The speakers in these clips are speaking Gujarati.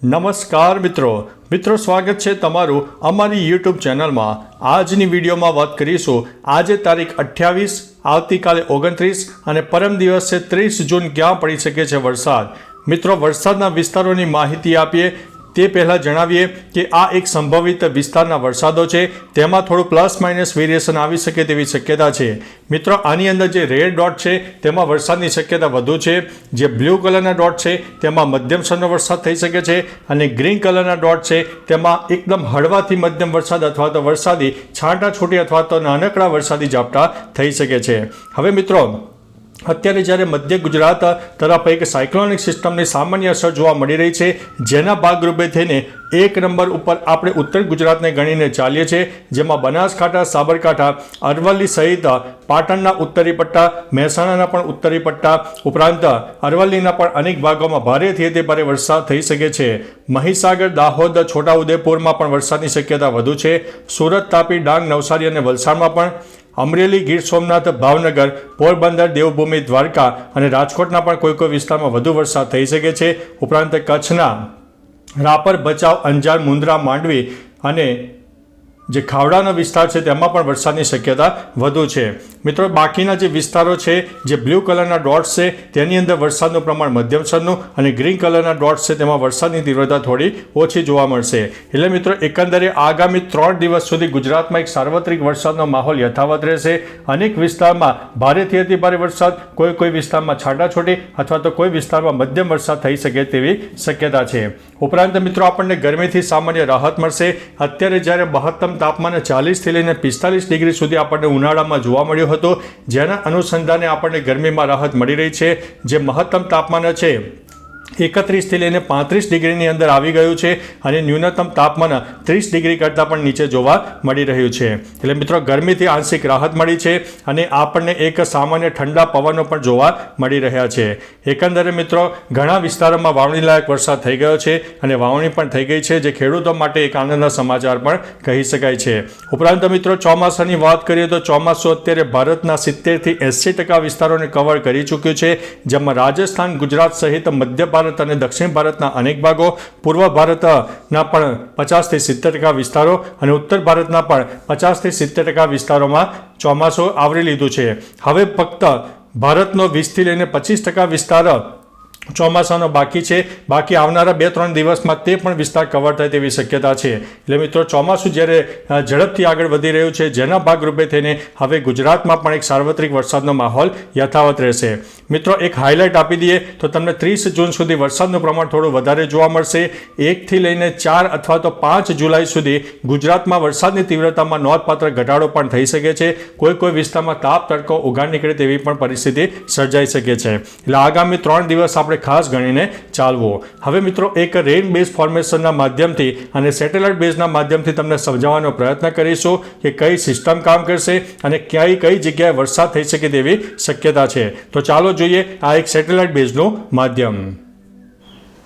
નમસ્કાર મિત્રો સ્વાગત છે તમારું અમારી યુટ્યુબ ચેનલમાં। આજની વિડીયોમાં વાત કરીશું આજે તારીખ 28, આવતીકાલે 29 અને પરમ દિવસે 30 જૂન ક્યાં પડી શકે છે વરસાદ। મિત્રો વરસાદના વિસ્તારોની માહિતી આપીએ તે પહેલાં જણાવીએ કે આ એક સંભવિત વિસ્તારના વરસાદો છે, તેમાં થોડું પ્લસ માઇનસ વેરિએશન આવી શકે તેવી શક્યતા છે। મિત્રો આની અંદર જે રેડ ડોટ છે તેમાં વરસાદની શક્યતા વધુ છે, જે બ્લુ કલરના ડોટ છે તેમાં મધ્યમ સ્તરનો વરસાદ થઈ શકે છે અને ગ્રીન કલરના ડોટ છે તેમાં એકદમ હળવાથી મધ્યમ વરસાદ અથવા તો વરસાદી છાંટાછૂટી અથવા તો નાનકડા વરસાદી ઝાપટા થઈ શકે છે। હવે મિત્રો અત્યારે જ્યારે મધ્ય ગુજરાત તરફ એક સાયક્લોનિક સિસ્ટમની સામાન્ય અસર જોવા મળી રહી છે, જેના ભાગરૂપે થઈને 1 નંબર ઉપર આપણે ઉત્તર ગુજરાતને ગણીને ચાલીએ છીએ, જેમાં બનાસકાંઠા, સાબરકાંઠા, અરવલ્લી સહિત પાટણના ઉત્તરી પટ્ટા, મહેસાણાના પણ ઉત્તરી પટ્ટા ઉપરાંત અરવલ્લીના પણ અનેક ભાગોમાં ભારેથી અતિ ભારે વરસાદ થઈ શકે છે। મહીસાગર, દાહોદ, છોટાઉદેપુરમાં પણ વરસાદની શક્યતા વધુ છે। સુરત, તાપી, ડાંગ, નવસારી અને વલસાડમાં પણ, અમરેલી, ગીર સોમનાથ, ભાવનગર, પોરબંદર, દેવભૂમિ, દ્વારકા અને રાજકોટના પણ કોઈ વિસ્તારમાં વધુ વરસાદ થઈ શકે છે। ઉપરાંત કચ્છના રાપર, ભચાઉ, અંજાર, મુન્દ્રા, માંડવી અને જે ખાવડાનો વિસ્તાર છે તેમાં પણ વરસાદની શક્યતા વધુ છે। મિત્રો બાકીના જે વિસ્તારો છે, જે બ્લુ કલરના ડોટ્સ છે તેની અંદર વરસાદનું પ્રમાણ મધ્યમ સ્તરનું અને ગ્રીન કલરના ડોટ્સ છે તેમાં વરસાદની તીવ્રતા થોડી ઓછી જોવા મળશે। એટલે મિત્રો એકંદરે આગામી 3 દિવસ સુધી ગુજરાતમાં એક સાર્વત્રિક વરસાદનો માહોલ યથાવત રહેશે। અનેક વિસ્તારમાં ભારેથી અતિ ભારે વરસાદ, કોઈ વિસ્તારમાં છાંટાછૂટી અથવા તો કોઈ વિસ્તારમાં મધ્યમ વરસાદ થઈ શકે તેવી શક્યતા છે। ઉપરાંત મિત્રો આપણને ગરમીથી સામાન્ય રાહત મળશે। અત્યારે જ્યારે મહત્તમ તાપમાન 40 થી લઈને 45 ડિગ્રી સુધી આપણને ઉનાળામાં જોવા મળ્યું હતું, જેના અનુસંધાને આપણને ગરમીમાં રાહત મળી રહી છે। જે મહત્તમ તાપમાન છે 31 થી લઈને 35 ડિગ્રીની અંદર આવી ગયું છે અને ન્યૂનતમ તાપમાન 30 ડિગ્રી કરતાં પણ નીચે જોવા મળી રહ્યું છે। એટલે મિત્રો ગરમીથી આંશિક રાહત મળી છે અને આપણને એક સામાન્ય ઠંડા પવનો પણ જોવા મળી રહ્યા છે। એકંદરે મિત્રો ઘણા વિસ્તારોમાં વાવણી લાયક વરસાદ થઈ ગયો છે અને વાવણી પણ થઈ ગઈ છે, જે ખેડૂતો માટે એક આનંદના સમાચાર પણ કહી શકાય છે। ઉપરાંત મિત્રો ચોમાસાની વાત કરીએ તો ચોમાસું અત્યારે ભારતના 70 થી 80% વિસ્તારોને કવર કરી ચૂક્યું છે, જેમાં રાજસ્થાન, ગુજરાત સહિત મધ્ય ભારત અને દક્ષિણ ભારતના અનેક ભાગો, પૂર્વ ભારતના પણ 50 થી 70% વિસ્તારો અને ઉત્તર ભારતના પણ 50 થી 70% વિસ્તારોમાં ચોમાસું આવરી લીધું છે। હવે ફક્ત ભારતનો 20 થી લઈને 25% વિસ્તાર ચોમાસાનો બાકી છે। બાકી આવનારા 2-3 દિવસમાં તે પણ વિસ્તાર કવર થાય તેવી શક્યતા છે। એટલે મિત્રો ચોમાસું જ્યારે ઝડપથી આગળ વધી રહ્યું છે, જેના ભાગરૂપે થઈને હવે ગુજરાતમાં પણ એક સાર્વત્રિક વરસાદનો માહોલ યથાવત રહેશે। મિત્રો એક હાઇલાઇટ આપી દઈએ તો તમને 30 જૂન સુધી વરસાદનું પ્રમાણ થોડું વધારે જોવા મળશે। 1 થી લઈને 4 અથવા તો 5 જુલાઈ સુધી ગુજરાતમાં વરસાદની તીવ્રતામાં નોંધપાત્ર ઘટાડો પણ થઈ શકે છે। કોઈ વિસ્તારમાં તાપ તડકો ઉઘાડ નીકળે તેવી પણ પરિસ્થિતિ સર્જાઈ શકે છે। એટલે આગામી 3 દિવસ આપણે ખાસ ગણીને ચાલવું। હવે મિત્રો એક રેન બેઝ ફોર્મેશનના માધ્યમથી અને સેટેલાઇટ બેઝના માધ્યમથી તમને સમજાવવાનો પ્રયત્ન કરીશું કે કઈ સિસ્ટમ કામ કરશે અને કઈ જગ્યાએ વરસાદ થઈ શકે તેવી શક્યતા છે। તો ચાલો જોઈએ આ એક સેટેલાઇટ બેઝનું માધ્યમ।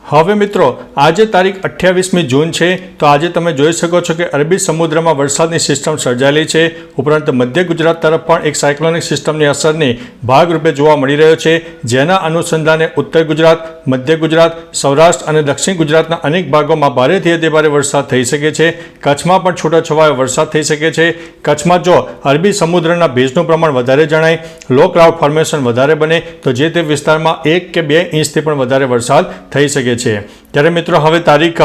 હવે મિત્રો આજે તારીખ 28મી જૂન છે, તો આજે તમે જોઈ શકો છો કે અરબી સમુદ્રમાં વરસાદની સિસ્ટમ સર્જાયેલી છે। ઉપરાંત મધ્ય ગુજરાત તરફ પણ એક સાયક્લોનિક સિસ્ટમની અસરની ભાગરૂપે જોવા મળી રહ્યો છે, જેના અનુસંધાને ઉત્તર ગુજરાત, મધ્ય ગુજરાત, સૌરાષ્ટ્ર અને દક્ષિણ ગુજરાતના અનેક ભાગોમાં ભારેથી અતિ ભારે વરસાદ થઈ શકે છે। કચ્છમાં પણ છૂટાછવાયો વરસાદ થઈ શકે છે। કચ્છમાં જો અરબી સમુદ્રના ભેજનું પ્રમાણ વધારે જણાય, લો ક્લાઉડ ફોર્મેશન વધારે બને તો જે તે વિસ્તારમાં 1 કે 2 ઇંચથી પણ વધારે વરસાદ થઈ શકે છે। ત્યારે મિત્રો હવે તારીખ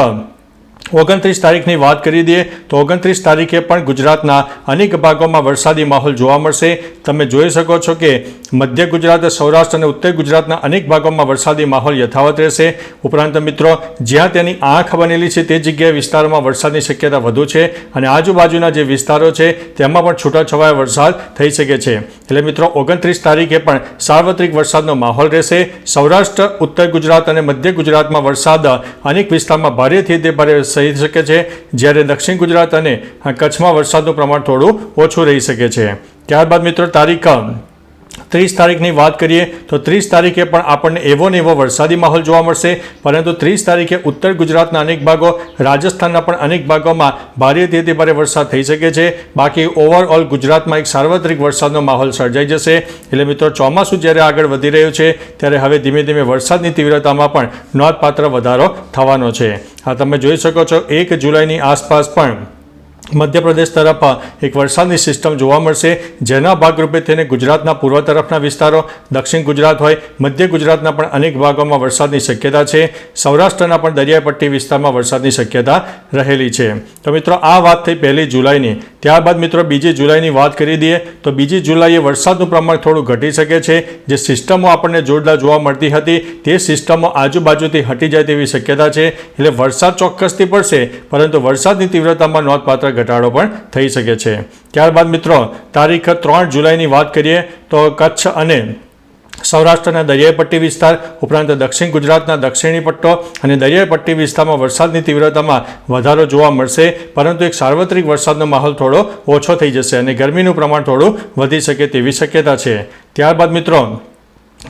29 તારીખની વાત કરી દઈએ તો 29 તારીખે પણ ગુજરાતના અનેક ભાગોમાં વરસાદી માહોલ જોવા મળશે। તમે જોઈ શકો છો કે મધ્ય ગુજરાત, સૌરાષ્ટ્ર અને ઉત્તર ગુજરાતના અનેક ભાગોમાં વરસાદી માહોલ યથાવત રહેશે। ઉપરાંત મિત્રો જ્યાં તેની આંખ બનેલી છે તે જગ્યાએ વિસ્તારોમાં વરસાદની શક્યતા વધુ છે અને આજુબાજુના જે વિસ્તારો છે તેમાં પણ છૂટાછવાયો વરસાદ થઈ શકે છે। એટલે મિત્રો 29 તારીખે પણ સાર્વત્રિક વરસાદનો માહોલ રહેશે। સૌરાષ્ટ્ર, ઉત્તર ગુજરાત અને મધ્ય ગુજરાતમાં વરસાદ અનેક વિસ્તારમાં ભારેથી અતિ ભારે થઈ શકે છે, જ્યારે દક્ષિણ ગુજરાત અને કચ્છમાં વરસાદનું પ્રમાણ થોડું ઓછું રહી શકે છે। ત્યારબાદ મિત્રો તારીખ 30 તારીખની વાત કરીએ તો 30 તારીખે પણ આપણને એવો ને એવો વરસાદી માહોલ જોવા મળશે, પરંતુ 30 તારીખે ઉત્તર ગુજરાતના અનેક ભાગો, રાજસ્થાનના પણ અનેક ભાગોમાં ભારેથી અતિ ભારે વરસાદ થઈ શકે છે. બાકી ઓવરઓલ ગુજરાતમાં એક સાર્વત્રિક વરસાદનો માહોલ સર્જાઈ જશે. એટલે મિત્રો ચોમાસું જ્યારે આગળ વધી રહ્યું છે ત્યારે હવે ધીમે ધીમે વરસાદની તીવ્રતામાં પણ નોંધપાત્ર વધારો થવાનો છે. આ તમે જોઈ શકો છો 1 જુલાઈની આસપાસ પણ મધ્યપ્રદેશ તરફ એક વરસાદની સિસ્ટમ જોવા મળશે, જેના ભાગરૂપે તેને ગુજરાતના પૂર્વ તરફના વિસ્તારો, દક્ષિણ ગુજરાત હોય, મધ્ય ગુજરાતના પણ અનેક ભાગોમાં વરસાદની શક્યતા છે. સૌરાષ્ટ્રના પણ દરિયાઈ પટ્ટી વિસ્તારમાં વરસાદની શક્યતા રહેલી છે. તો મિત્રો આ વાત થઈ 1 જુલાઈની. ત્યારબાદ મિત્રો 2 જુલાઈની વાત કરી દઈએ તો 2 જુલાઈએ વરસાદનું પ્રમાણ થોડું ઘટી શકે છે. જે સિસ્ટમો આપણને જોરદાર જોવા મળતી હતી તે સિસ્ટમો આજુબાજુથી હટી જાય તેવી શક્યતા છે. એટલે વરસાદ ચોક્કસથી પડશે, પરંતુ વરસાદની તીવ્રતામાં નોંધપાત્ર ઘટાડો પણ થઈ શકે છે. ત્યારબાદ મિત્રો તારીખ 3 જુલાઈની વાત કરીએ તો કચ્છ અને સૌરાષ્ટ્રના દરિયાઈ પટ્ટી વિસ્તાર ઉપરાંત દક્ષિણ ગુજરાતના દક્ષિણી પટ્ટો અને દરિયાઈ પટ્ટી વિસ્તારમાં વરસાદની તીવ્રતામાં વધારો જોવા મળશે, પરંતુ એક સાર્વત્રિક વરસાદનો માહોલ થોડો ઓછો થઈ જશે અને ગરમીનું પ્રમાણ થોડું વધી શકે તેવી શક્યતા છે. ત્યારબાદ મિત્રો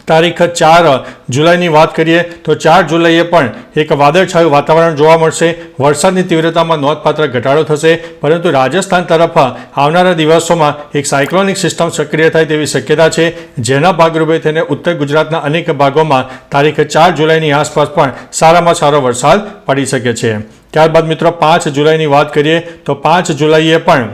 તારીખ 4 જુલાઈની વાત કરીએ તો 4 જુલાઈએ પણ એક વાદળછાયું વાતાવરણ જોવા મળશે. વરસાદની તીવ્રતામાં નોંધપાત્ર ઘટાડો થશે, પરંતુ રાજસ્થાન તરફ આવનારા દિવસોમાં એક સાયક્લોનિક સિસ્ટમ સક્રિય થાય તેવી શક્યતા છે, જેના ભાગરૂપે તેને ઉત્તર ગુજરાતના અનેક ભાગોમાં તારીખ 4 જુલાઈની આસપાસ પણ સારામાં સારો વરસાદ પડી શકે છે. ત્યારબાદ મિત્રો 5 જુલાઈની વાત કરીએ તો 5 જુલાઈએ પણ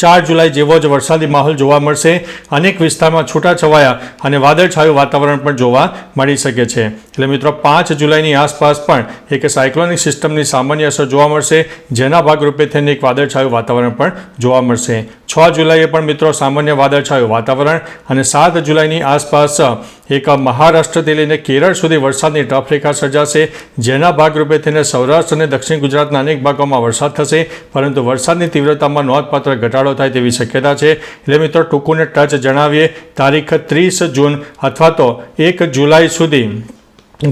4 જુલાઈ જેવો જ વરસાદી માહોલ જોવા મળશે. અનેક વિસ્તારમાં છૂટાછવાયા અને વાદળછાયું વાતાવરણ પણ જોવા મળી શકે છે. એટલે મિત્રો 5 જુલાઈની આસપાસ પણ એક સાયક્લોનિક સિસ્ટમની સામાન્ય અસર જોવા મળશે, જેના ભાગરૂપે તેને એક વાદળછાયું વાતાવરણ પણ જોવા મળશે. 6 જુલાઈએ પણ મિત્રો સામાન્ય વાદળછાયું વાતાવરણ અને 7 જુલાઈની આસપાસ એક મહારાષ્ટ્રથી લઈને કેરળ સુધી વરસાદની ટફ રેખા સર્જાશે, જેના ભાગરૂપે તેને સૌરાષ્ટ્ર અને દક્ષિણ ગુજરાતના અનેક ભાગોમાં વરસાદ થશે, પરંતુ વરસાદની તીવ્રતામાં નોંધપાત્ર ઘટાડો થાય તેવી શક્યતા છે. એટલે મિત્રો ટૂંકુને ટચ જણાવીએ તારીખ 30 જૂન અથવા તો 1 જુલાઈ સુધી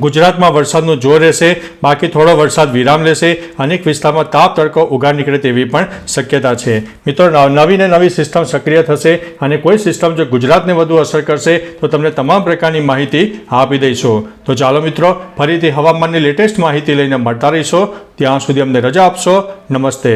ગુજરાતમાં વરસાદનું જોર રહેશે. બાકી થોડો વરસાદ વિરામ લેશે. અનેક વિસ્તારમાં તાપ તડકો ઉગાડ નીકળે તેવી પણ શક્યતા છે. મિત્રો નવી ને નવી સિસ્ટમ સક્રિય થશે અને કોઈ સિસ્ટમ જો ગુજરાતને વધુ અસર કરશે તો તમને તમામ પ્રકારની માહિતી આપી દઈશું. તો ચાલો મિત્રો ફરીથી હવામાનની લેટેસ્ટ માહિતી લઈને મળતા રહીશો. ત્યાં સુધી અમને રજા આપશો. નમસ્તે.